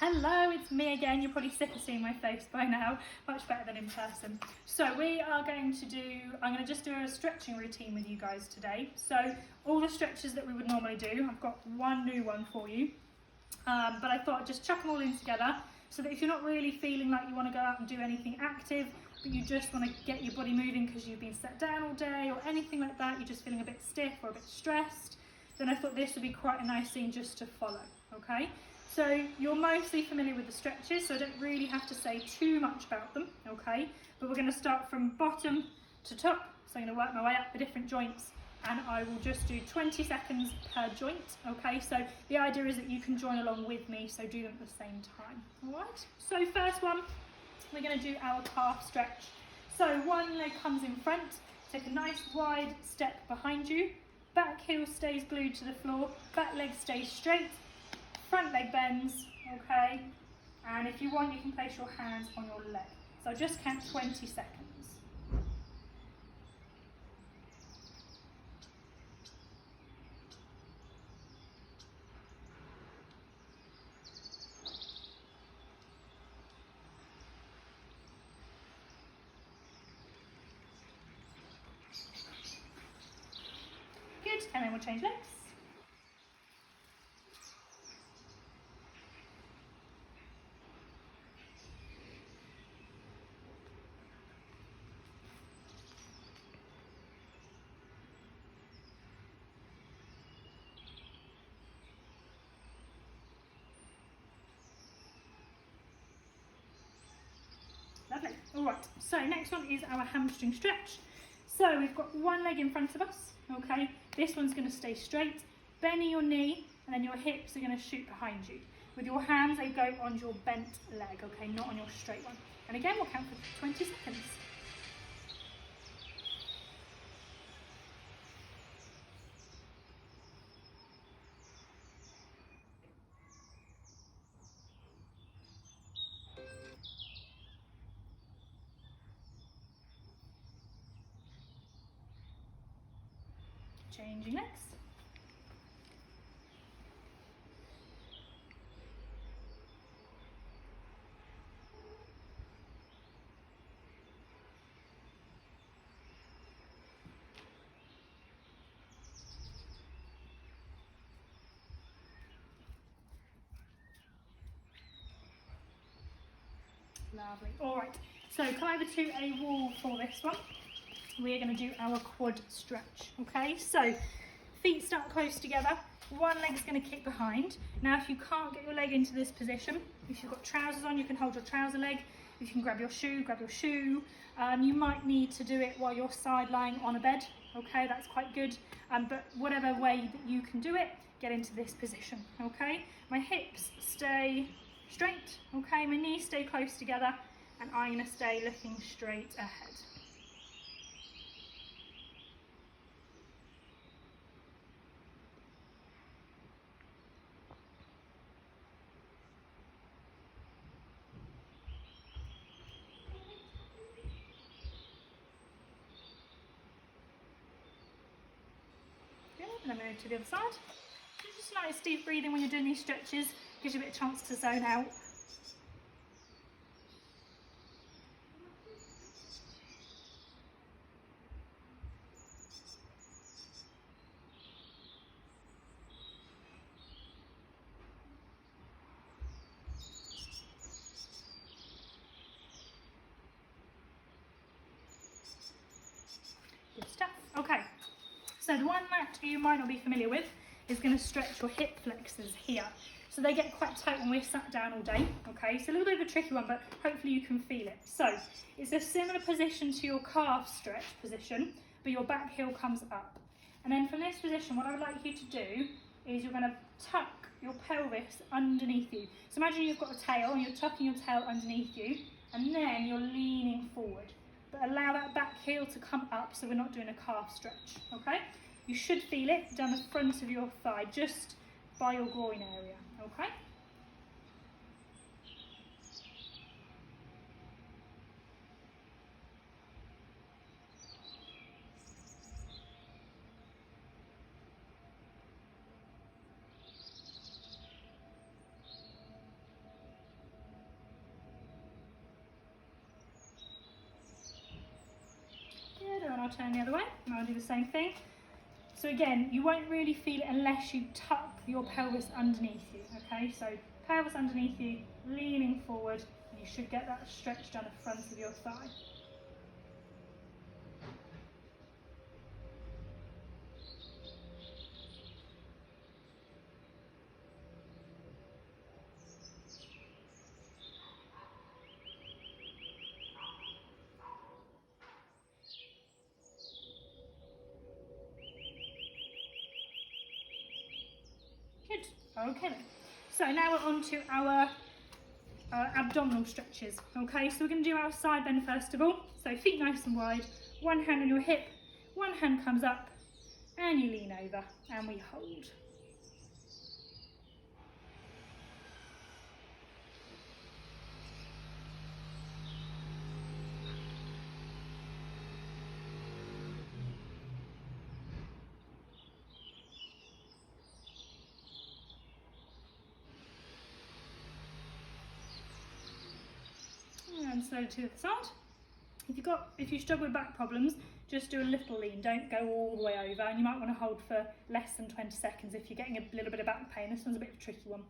Hello, it's me again. You're probably sick of seeing my face by now, much better than in person. So I'm going to just do a stretching routine with you guys today. So all the stretches that we would normally do, I've got one new one for you, but I thought I'd just chuck them all in together so that if you're not really feeling like you want to go out and do anything active, but you just want to get your body moving because you've been sat down all day or anything like that, you're just feeling a bit stiff or a bit stressed, then I thought this would be quite a nice thing just to follow, okay? So you're mostly familiar with the stretches, so I don't really have to say too much about them, okay? But we're going to start from bottom to top, so I'm going to work my way up the different joints, and I will just do 20 seconds per joint, okay? So the idea is that you can join along with me, so do them at the same time, all right? So first one, we're going to do our calf stretch. So one leg comes in front, take a nice wide step behind you, back heel stays glued to the floor, back leg stays straight, front leg bends, okay, and if you want you can place your hands on your leg. So I'll just count 20 seconds. Good, and then we'll change legs. Lovely. All right, so next one is our hamstring stretch. So we've got one leg in front of us, okay? This one's going to stay straight. Bend your knee, and then your hips are going to shoot behind you. With your hands, they go on your bent leg, okay? Not on your straight one. And again, we'll count for 20 seconds. Changing legs. Lovely. All right, so come over to a wall for this one. We're going to do our quad stretch, okay? So feet start close together, one leg's going to kick behind. Now if you can't get your leg into this position, if you've got trousers on, you can hold your trouser leg. If you can grab your shoe, grab your shoe. You might need to do it while you're side lying on a bed, okay? That's quite good, but whatever way that you can do it, get into this position, okay? My hips stay straight, okay? My knees stay close together, and I'm going to stay looking straight ahead. And then move to the other side. Just nice deep breathing when you're doing these stretches, gives you a bit of chance to zone out. Good stuff. Okay. So the one that you might not be familiar with is going to stretch your hip flexors here. So they get quite tight when we're sat down all day, okay? It's a little bit of a tricky one, but hopefully you can feel it. So it's a similar position to your calf stretch position, but your back heel comes up. And then from this position, what I would like you to do is you're going to tuck your pelvis underneath you. So imagine you've got a tail and you're tucking your tail underneath you, and then you're leaning forward. But allow that back heel to come up so we're not doing a calf stretch, okay? You should feel it down the front of your thigh, just by your groin area, okay? turn the other way, and I'll do the same thing. So again, you won't really feel it unless you tuck your pelvis underneath you, okay? So pelvis underneath you, leaning forward, and you should get that stretch down the front of your thigh. Good. Okay then. So now we're on to our abdominal stretches. Okay, so we're going to do our side bend first of all. So feet nice and wide, one hand on your hip, one hand comes up, and you lean over, and we hold. And slowly to the side. If you struggle with back problems, just do a little lean, don't go all the way over, and you might want to hold for less than 20 seconds if you're getting a little bit of back pain. This one's a bit of a tricky one.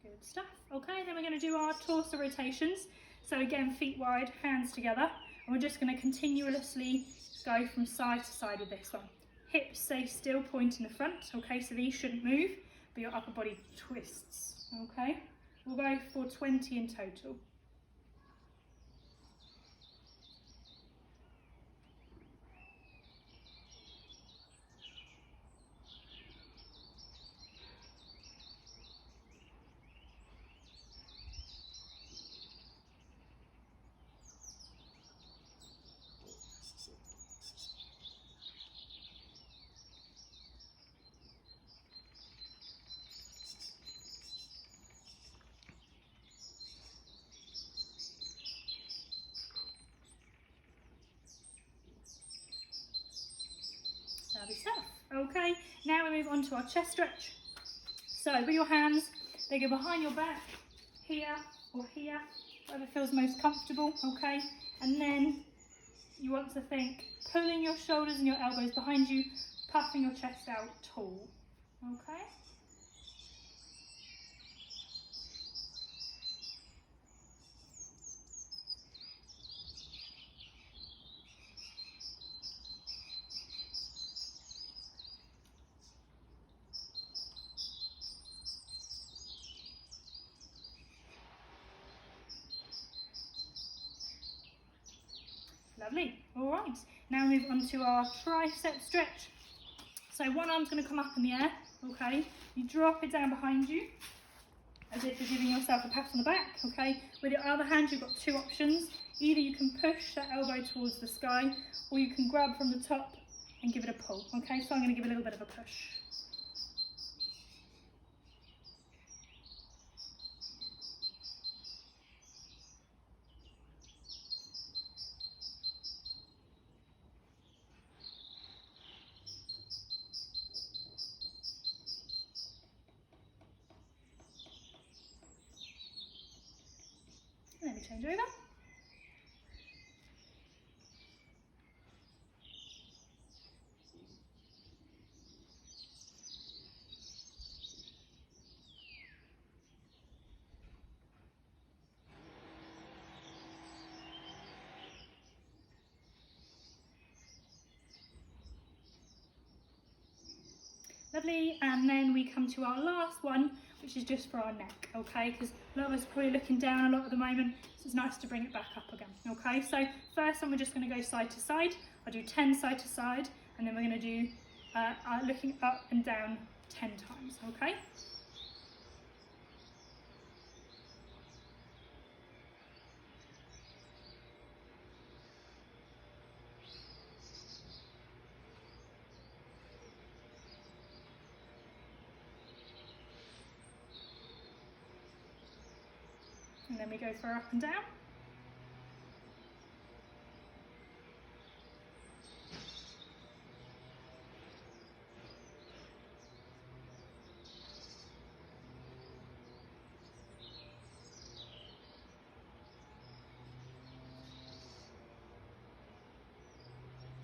Good stuff. Okay, then we're going to do our torso rotations. So again, feet wide, hands together, and we're just going to continuously go from side to side with this one. Hips stay still, point in the front, okay, so these shouldn't move, but your upper body twists, okay? We'll go for 20 in total. Lovely stuff. Okay, now we move on to our chest stretch. So with your hands, they go behind your back, here or here, whatever feels most comfortable, okay? And then you want to think pulling your shoulders and your elbows behind you, puffing your chest out tall, okay? Lovely. All right, now we move on to our tricep stretch. So one arm's going to come up in the air, okay? You drop it down behind you as if you're giving yourself a pat on the back, okay? With your other hand, you've got two options. Either you can push that elbow towards the sky, or you can grab from the top and give it a pull, okay? So I'm going to give a little bit of a push. Let me change over. Lovely, and then we come to our last one, which is just for our neck, okay? Because a lot of us are probably looking down a lot at the moment, so it's nice to bring it back up again, okay? So first one, we're just going to go side to side. I'll do 10 side to side, and then we're going to do looking up and down 10 times, okay? and then we go for up and down.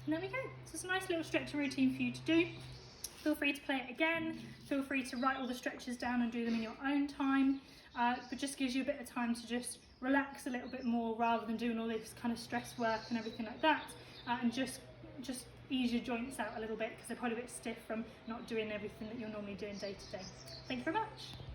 And there we go. So it's a nice little stretching routine for you to do. Feel free to play it again. Feel free to write all the stretches down and do them in your own time. But just gives you a bit of time to just relax a little bit more rather than doing all this kind of stress work and everything like that. And just ease your joints out a little bit because they're probably a bit stiff from not doing everything that you're normally doing day to day. Thank you very much.